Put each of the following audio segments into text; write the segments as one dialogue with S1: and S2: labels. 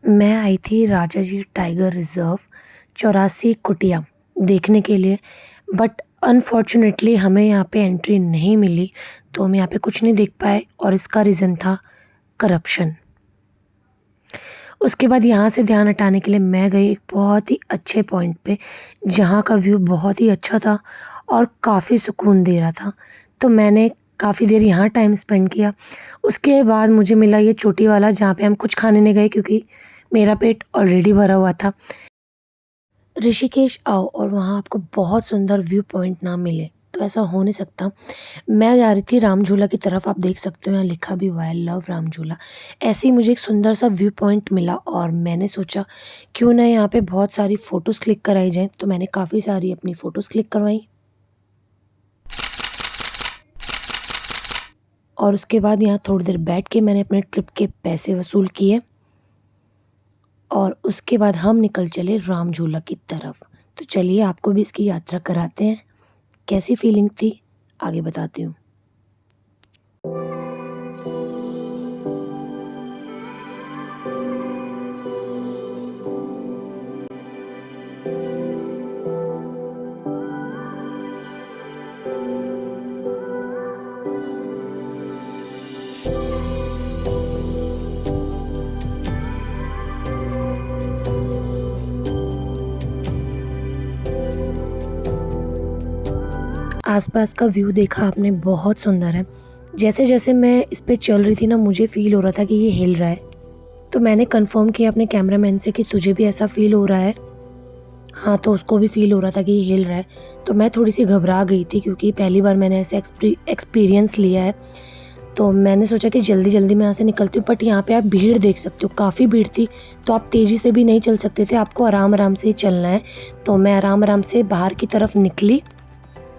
S1: मैं आई थी राजा जी tiger reserve 84 कुटिया देखने के लिए, बट अनफॉर्चुनेटली हमें यहाँ पे एंट्री नहीं मिली, तो हम यहाँ पे कुछ नहीं देख पाए और इसका रीज़न था करप्शन। उसके बाद यहाँ से ध्यान हटाने के लिए मैं गई एक बहुत ही अच्छे पॉइंट पे, जहाँ का व्यू बहुत ही अच्छा था और काफ़ी सुकून दे रहा था। तो मैंने काफ़ी देर यहाँ टाइम स्पेंड किया। उसके बाद मुझे मिला ये चोटी वाला, जहाँ पे हम कुछ खाने नहीं गए क्योंकि मेरा पेट ऑलरेडी भरा हुआ था। ऋषिकेश आओ और वहाँ आपको बहुत सुंदर व्यू पॉइंट ना मिले तो ऐसा हो नहीं सकता। मैं जा रही थी राम झूला की तरफ, आप देख सकते हो यहाँ लिखा भी हुआ है लव राम झूला। ऐसे ही मुझे एक सुंदर सा व्यू पॉइंट मिला और मैंने सोचा क्यों ना यहाँ पे बहुत सारी फ़ोटोज़ क्लिक कराई जाए, तो मैंने काफ़ी सारी अपनी फ़ोटोज़ क्लिक करवाई। और उसके बाद यहाँ थोड़ी देर बैठ के मैंने अपने ट्रिप के पैसे वसूल किए और उसके बाद हम निकल चले राम झूला की तरफ। तो चलिए आपको भी इसकी यात्रा कराते हैं। कैसी फीलिंग थी आगे बताती हूँ। आसपास का व्यू देखा आपने, बहुत सुंदर है। जैसे जैसे मैं इस पे चल रही थी ना, मुझे फ़ील हो रहा था कि ये हिल रहा है। तो मैंने कंफर्म किया अपने कैमरामैन से कि तुझे भी ऐसा फ़ील हो रहा है? हाँ, तो उसको भी फ़ील हो रहा था कि ये हिल रहा है। तो मैं थोड़ी-सी घबरा गई थी क्योंकि पहली बार मैंने ऐसे एक्सपीरियंस लिया है। तो मैंने सोचा कि जल्दी-जल्दी मैं यहाँ से निकलती हूँ, बट यहाँ पे आप भीड़ देख सकते हो, काफ़ी भीड़ थी। तो आप तेज़ी से भी नहीं चल सकते थे, आपको आराम-आराम से ही चलना है। तो मैं आराम-आराम से बाहर की तरफ निकली।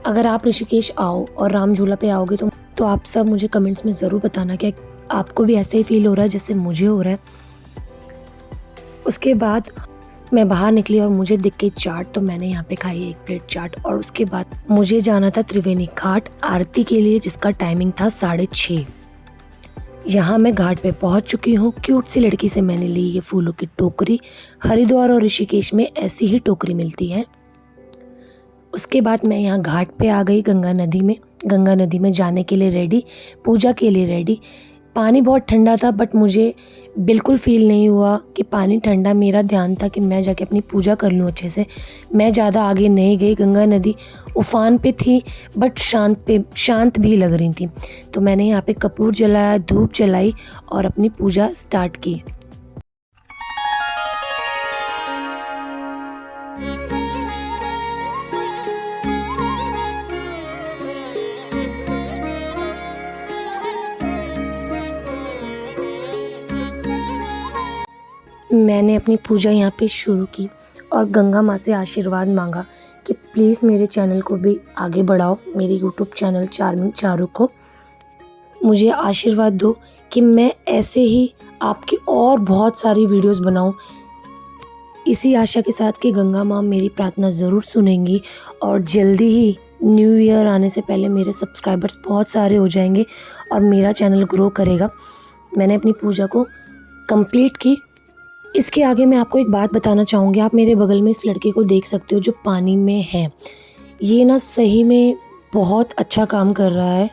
S1: अगर आप ऋषिकेश आओ और राम झूला पे आओगे तो आप सब मुझे कमेंट्स में ज़रूर बताना कि आपको भी ऐसे ही फ़ील हो रहा है जैसे मुझे हो रहा है। उसके बाद मैं बाहर निकली और मुझे दिख गई चाट, तो मैंने यहाँ पे खाई एक प्लेट चाट। और उसके बाद मुझे जाना था त्रिवेणी घाट आरती के लिए, जिसका टाइमिंग था 6:30। यहाँ मैं घाट पे पहुँच चुकी हूँ। क्यूट सी लड़की से मैंने ली ये फूलों की टोकरी। हरिद्वार और ऋषिकेश में ऐसी ही टोकरी मिलती है। उसके बाद मैं यहाँ घाट पे आ गई गंगा नदी में जाने के लिए रेडी, पूजा के लिए रेडी। पानी बहुत ठंडा था, बट मुझे बिल्कुल फ़ील नहीं हुआ कि पानी ठंडा। मेरा ध्यान था कि मैं जाके अपनी पूजा कर लूँ अच्छे से। मैं ज़्यादा आगे नहीं गई। गंगा नदी उफान पे थी, बट शांत भी लग रही थी। तो मैंने यहाँ पे कपूर जलाया, धूप जलाई और अपनी पूजा स्टार्ट की। मैंने अपनी पूजा यहाँ पे शुरू की और गंगा माँ से आशीर्वाद मांगा कि प्लीज़ मेरे चैनल को भी आगे बढ़ाओ, मेरे यूट्यूब चैनल चार्मिंग चारू को मुझे आशीर्वाद दो कि मैं ऐसे ही आपकी और बहुत सारी वीडियोस बनाऊं। इसी आशा के साथ कि गंगा माँ मेरी प्रार्थना ज़रूर सुनेंगी और जल्दी ही न्यू ईयर आने से पहले मेरे सब्सक्राइबर्स बहुत सारे हो जाएंगे और मेरा चैनल ग्रो करेगा। मैंने अपनी पूजा को कंप्लीट की। इसके आगे मैं आपको एक बात बताना चाहूँगी। आप मेरे बगल में इस लड़के को देख सकते हो जो पानी में है। ये ना सही में बहुत अच्छा काम कर रहा है।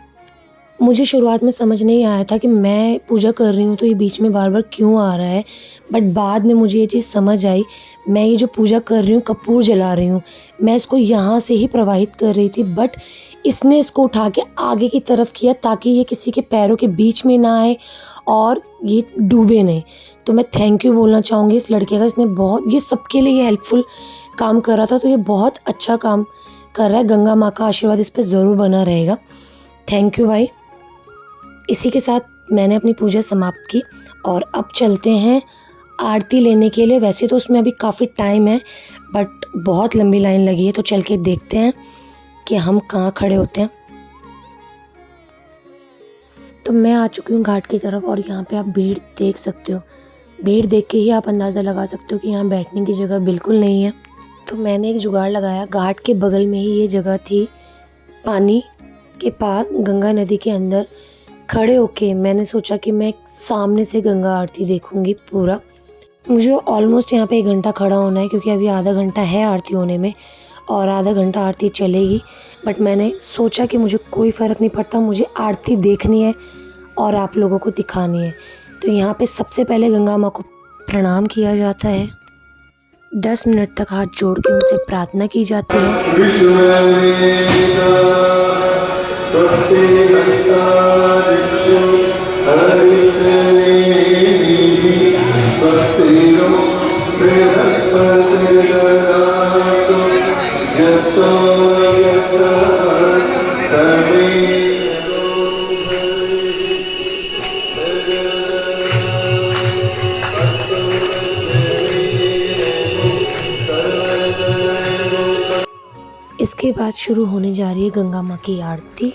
S1: मुझे शुरुआत में समझ नहीं आया था कि मैं पूजा कर रही हूँ तो ये बीच में बार बार क्यों आ रहा है, बट बाद में मुझे ये चीज़ समझ आई। मैं ये जो पूजा कर रही हूँ, कपूर जला रही हूँ, मैं इसको यहाँ से ही प्रवाहित कर रही थी, बट इसने इसको उठा के आगे की तरफ किया ताकि ये किसी के पैरों के बीच में ना आए और ये डूबे नहीं। तो मैं थैंक यू बोलना चाहूँगी इस लड़के का। इसने बहुत, ये सबके लिए हेल्पफुल काम कर रहा था, तो ये बहुत अच्छा काम कर रहा है। गंगा माँ का आशीर्वाद इस पर ज़रूर बना रहेगा। थैंक यू भाई। इसी के साथ मैंने अपनी पूजा समाप्त की और अब चलते हैं आरती लेने के लिए। वैसे तो उसमें अभी काफ़ी टाइम है, बट बहुत लंबी लाइन लगी है, तो चल के देखते हैं कि हम कहाँ खड़े होते हैं। तो मैं आ चुकी हूँ घाट की तरफ और यहाँ पे आप भीड़ देख सकते हो। भीड़ देख के ही आप अंदाज़ा लगा सकते हो कि यहाँ बैठने की जगह बिल्कुल नहीं है। तो मैंने एक जुगाड़ लगाया। घाट के बगल में ही ये जगह थी, पानी के पास गंगा नदी के अंदर खड़े होके मैंने सोचा कि मैं सामने से गंगा आरती देखूँगी पूरा। मुझे ऑलमोस्ट यहाँ पे 1 घंटा खड़ा होना है क्योंकि अभी आधा घंटा है आरती होने में और आधा घंटा आरती चलेगी। बट मैंने सोचा कि मुझे कोई फ़र्क नहीं पड़ता, मुझे आरती देखनी है और आप लोगों को दिखानी है। तो यहाँ पे सबसे पहले गंगा माँ को प्रणाम किया जाता है। 10 मिनट तक हाथ जोड़ के उनसे प्रार्थना की जाती है। इसके बाद शुरू होने जा रही है गंगा माँ की आरती।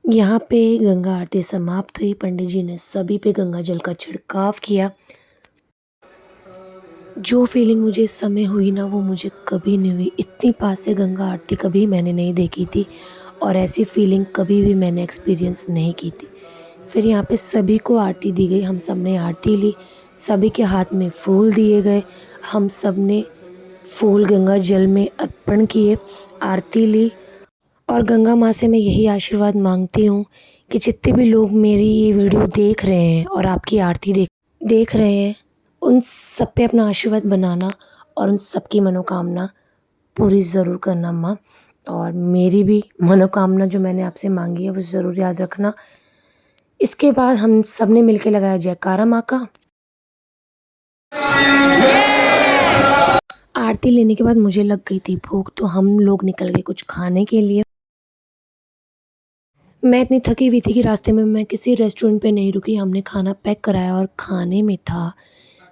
S1: यहाँ पे गंगा आरती समाप्त हुई। पंडित जी ने सभी पे गंगा जल का छिड़काव किया। जो फीलिंग मुझे इस समय हुई ना वो मुझे कभी नहीं हुई। इतनी पास से गंगा आरती कभी मैंने नहीं देखी थी और ऐसी फीलिंग कभी भी मैंने एक्सपीरियंस नहीं की थी। फिर यहाँ पे सभी को आरती दी गई। हम सब ने आरती ली, सभी के हाथ में फूल दिए गए। हम सब ने फूल गंगा जल में अर्पण किए, आरती ली। और गंगा माँ से मैं यही आशीर्वाद मांगती हूँ कि जितने भी लोग मेरी ये वीडियो देख रहे हैं और आपकी आरती देख रहे हैं, उन सब पे अपना आशीर्वाद बनाना और उन सब की मनोकामना पूरी ज़रूर करना माँ। और मेरी भी मनोकामना जो मैंने आपसे मांगी है वो ज़रूर याद रखना। इसके बाद हम सब ने मिल के लगाया जयकारा माँ का। आरती लेने के बाद मुझे लग गई थी भूख, तो हम लोग निकल गए कुछ खाने के लिए। मैं इतनी थकी हुई थी कि रास्ते में मैं किसी रेस्टोरेंट पे नहीं रुकी। हमने खाना पैक कराया और खाने में था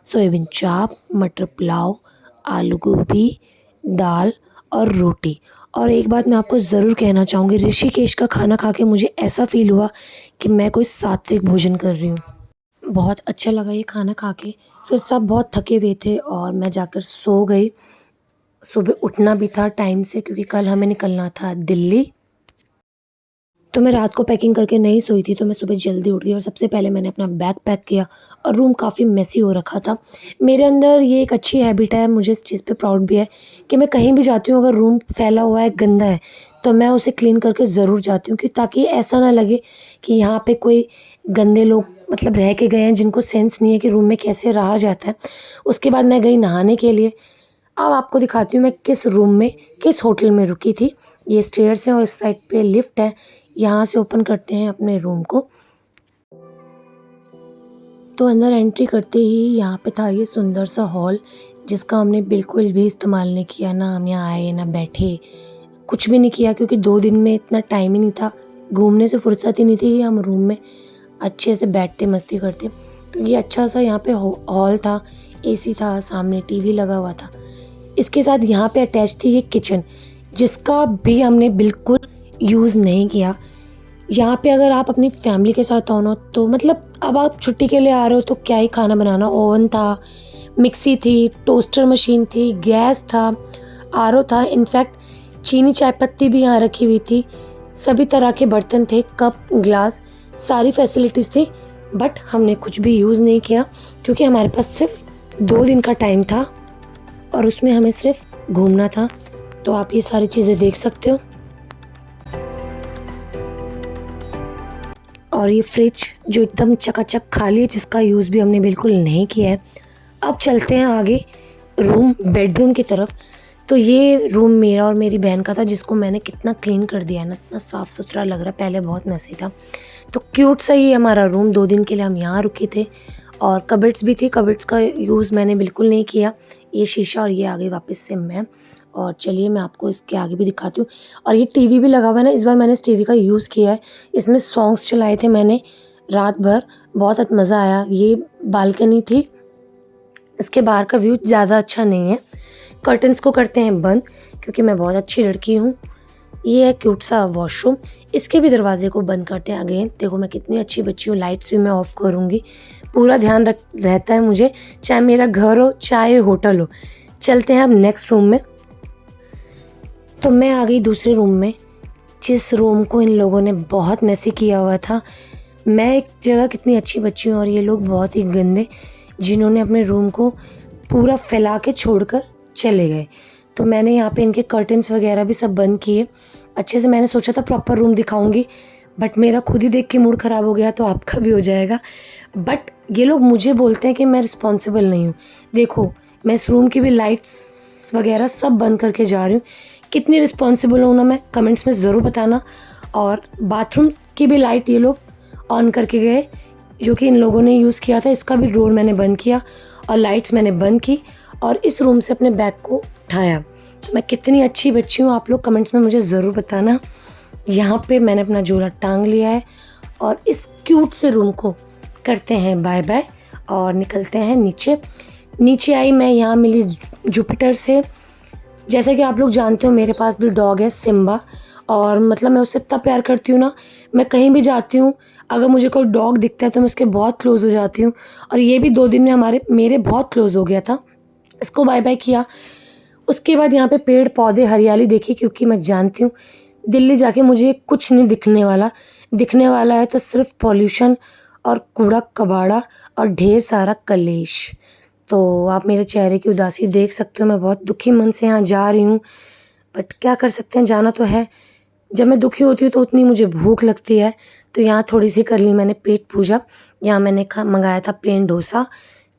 S1: सोयाबीन चाप, मटर पुलाव, आलू गोभी, दाल और रोटी। और एक बात मैं आपको ज़रूर कहना चाहूँगी, ऋषिकेश का खाना खा के मुझे ऐसा फ़ील हुआ कि मैं कोई सात्विक भोजन कर रही हूँ। बहुत अच्छा लगा ये खाना खा के। फिर सब बहुत थके हुए थे और मैं जाकर सो गई। सुबह उठना भी था टाइम से क्योंकि कल हमें निकलना था दिल्ली। तो मैं रात को पैकिंग करके नहीं सोई थी, तो मैं सुबह जल्दी उठ गई और सबसे पहले मैंने अपना बैग पैक किया। और रूम काफ़ी मेसी हो रखा था। मेरे अंदर ये एक अच्छी हैबिट है, मुझे इस चीज़ पे प्राउड भी है कि मैं कहीं भी जाती हूँ अगर रूम फैला हुआ है, गंदा है, तो मैं उसे क्लीन करके ज़रूर जाती हूँ कि ताकि ऐसा ना लगे कि यहाँ पे कोई गंदे लोग मतलब रह के गए हैं जिनको सेंस नहीं है कि रूम में कैसे रहा जाता है। उसके बाद मैं गई नहाने के लिए। अब आपको दिखाती हूँ मैं किस रूम में, किस होटल में रुकी थी। ये स्टेयर्स हैं और इस साइड पे लिफ्ट है। यहाँ से ओपन करते हैं अपने रूम को। तो अंदर एंट्री करते ही यहाँ पे था ये सुंदर सा हॉल, जिसका हमने बिल्कुल भी इस्तेमाल नहीं किया। ना हम यहाँ आए ना बैठे, कुछ भी नहीं किया क्योंकि 2 दिन में इतना टाइम ही नहीं था, घूमने से फुर्सत ही नहीं थी कि हम रूम में अच्छे से बैठते मस्ती करते। तो ये अच्छा सा यहाँ पे हॉल था, एसी था, सामने टीवी लगा हुआ था। इसके साथ यहाँ पे अटैच थी ये किचन, जिसका भी हमने बिल्कुल यूज़ नहीं किया। यहाँ पे अगर आप अपनी फैमिली के साथ आओ ना, तो मतलब अब आप छुट्टी के लिए आ रहे हो तो क्या ही खाना बनाना। ओवन था, मिक्सी थी, टोस्टर मशीन थी, गैस था, आरओ था, इनफैक्ट चीनी चाय पत्ती भी यहाँ रखी हुई थी। सभी तरह के बर्तन थे, कप ग्लास, सारी फैसिलिटीज़ थी। बट हमने कुछ भी यूज़ नहीं किया क्योंकि हमारे पास सिर्फ 2 दिन का टाइम था और उसमें हमें सिर्फ घूमना था। तो आप ये सारी चीज़ें देख सकते हो। और ये फ्रिज जो एकदम चकाचक खाली है, जिसका यूज़ भी हमने बिल्कुल नहीं किया है। अब चलते हैं आगे बेडरूम की तरफ। तो ये रूम मेरा और मेरी बहन का था, जिसको मैंने कितना क्लीन कर दिया है ना, इतना साफ़ सुथरा लग रहा है, पहले बहुत मैसी था। तो क्यूट सा ही हमारा रूम। 2 दिन के लिए हम यहाँ रुके थे और कबर्ड्स भी थी, कबर्ड्स का यूज़ मैंने बिल्कुल नहीं किया। ये शीशा और ये आ गई वापस से मैं। और चलिए मैं आपको इसके आगे भी दिखाती हूँ। और ये टीवी भी लगा हुआ है ना, इस बार मैंने इस टीवी का यूज़ किया है। इसमें सॉन्ग्स चलाए थे मैंने रात भर, बहुत मज़ा आया। ये बालकनी थी, इसके बाहर का व्यू ज़्यादा अच्छा नहीं है। कर्टन्स को करते हैं बंद, क्योंकि मैं बहुत अच्छी लड़की हूँ। ये है क्यूट सा वॉशरूम, इसके भी दरवाजे को बंद करते हैं। अगेन देखो मैं कितनी अच्छी बच्ची हूँ, लाइट्स भी मैं ऑफ़ करूँगी। पूरा ध्यान रहता है मुझे, चाहे मेरा घर हो चाहे होटल हो। चलते हैं अब नेक्स्ट रूम में। तो मैं आ गई दूसरे रूम में, जिस रूम को इन लोगों ने बहुत मैसी किया हुआ था। मैं एक जगह कितनी अच्छी बच्ची हूँ और ये लोग बहुत ही गंदे, जिन्होंने अपने रूम को पूरा फैला के छोड़कर चले गए। तो मैंने यहाँ पे इनके कर्टन्स वगैरह भी सब बंद किए अच्छे से। मैंने सोचा था प्रॉपर रूम दिखाऊंगी, बट मेरा खुद ही देख के मूड ख़राब हो गया, तो आपका भी हो जाएगा। बट ये लोग मुझे बोलते हैं कि मैं रिस्पॉन्सिबल नहीं हूँ। देखो मैं इस रूम की भी लाइट्स वगैरह सब बंद करके जा रही हूँ। कितनी रिस्पॉन्सिबल हूँ ना मैं, कमेंट्स में ज़रूर बताना। और बाथरूम की भी लाइट ये लोग ऑन करके गए, जो कि इन लोगों ने यूज़ किया था। इसका भी डोर मैंने बंद किया और लाइट्स मैंने बंद की और इस रूम से अपने बैग को उठाया। तो मैं कितनी अच्छी बच्ची हूँ, आप लोग कमेंट्स में मुझे ज़रूर बताना। यहाँ पे मैंने अपना झोला टांग लिया है और इस क्यूट से रूम को करते हैं बाय बाय और निकलते हैं नीचे। नीचे आई मैं, यहाँ मिली जुपिटर से। जैसे कि आप लोग जानते हो मेरे पास भी डॉग है सिम्बा, और मतलब मैं उससे इतना प्यार करती हूँ ना, मैं कहीं भी जाती हूँ अगर मुझे कोई डॉग दिखता है तो मैं उसके बहुत क्लोज़ हो जाती हूँ। और ये भी 2 दिन में मेरे बहुत क्लोज़ हो गया था। इसको बाय बाय किया। उसके बाद यहाँ पे पेड़ पौधे हरियाली देखी, क्योंकि मैं जानती हूँ दिल्ली जाके मुझे कुछ नहीं दिखने वाला है तो सिर्फ पॉल्यूशन और कूड़ा कबाड़ा और ढेर सारा कलेश। तो आप मेरे चेहरे की उदासी देख सकते हो, मैं बहुत दुखी मन से यहाँ जा रही हूँ, बट क्या कर सकते हैं, जाना तो है। जब मैं दुखी होती हूँ तो उतनी मुझे भूख लगती है, तो यहाँ थोड़ी सी कर ली मैंने पेट पूजा। यहाँ मैंने मंगाया था प्लेन डोसा,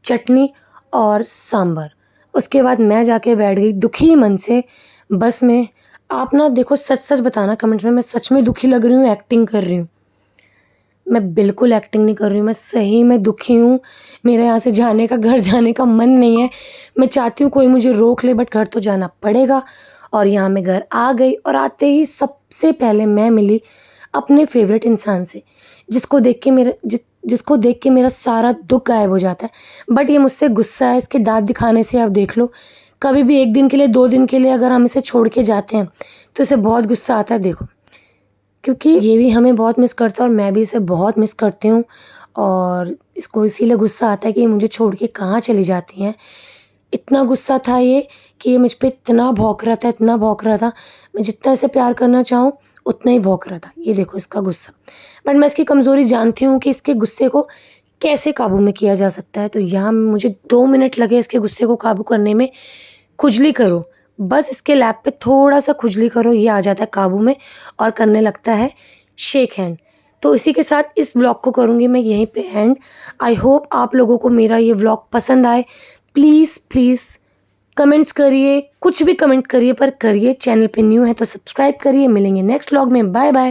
S1: चटनी और सांभर। उसके बाद मैं जाके बैठ गई दुखी मन से बस में। आप ना देखो, सच सच बताना कमेंट्स में, मैं सच में दुखी लग रही हूँ, एक्टिंग कर रही हूँ? मैं बिल्कुल एक्टिंग नहीं कर रही हूँ, मैं सही में दुखी हूँ। मेरा यहाँ से घर जाने का मन नहीं है। मैं चाहती हूँ कोई मुझे रोक ले, बट घर तो जाना पड़ेगा। और यहाँ मैं घर आ गई और आते ही सबसे पहले मैं मिली अपने फेवरेट इंसान से, जिसको देख के मेरा सारा दुख गायब हो जाता है। बट ये मुझसे गुस्सा है, इसके दाँत दिखाने से आप देख लो। कभी भी 1 दिन के लिए 2 दिन के लिए अगर हम इसे छोड़ के जाते हैं तो इसे बहुत गुस्सा आता है, देखो, क्योंकि ये भी हमें बहुत मिस करता है और मैं भी इसे बहुत मिस करती हूँ। और इसको इसीलिए गुस्सा आता है कि ये मुझे छोड़ के कहाँ चली जाती हैं। इतना गुस्सा था ये कि ये मुझ पे इतना भौंक रहा था। मैं जितना इसे प्यार करना चाहूँ उतना ही भौंक रहा था। ये देखो इसका गुस्सा। बट मैं इसकी कमज़ोरी जानती हूँ कि इसके गुस्से को कैसे काबू में किया जा सकता है। तो यहाँ मुझे 2 मिनट लगे इसके गुस्से को काबू करने में। खुजली करो, बस इसके लैब पे थोड़ा सा खुजली करो, ये आ जाता है काबू में और करने लगता है शेक हैंड। तो इसी के साथ इस व्लॉग को करूँगी मैं यहीं पे एंड। आई होप आप लोगों को मेरा ये व्लॉग पसंद आए। प्लीज़ कमेंट्स करिए, कुछ भी कमेंट करिए, पर करिए। चैनल पे न्यू है तो सब्सक्राइब करिए। मिलेंगे नेक्स्ट व्लॉग में। Bye bye.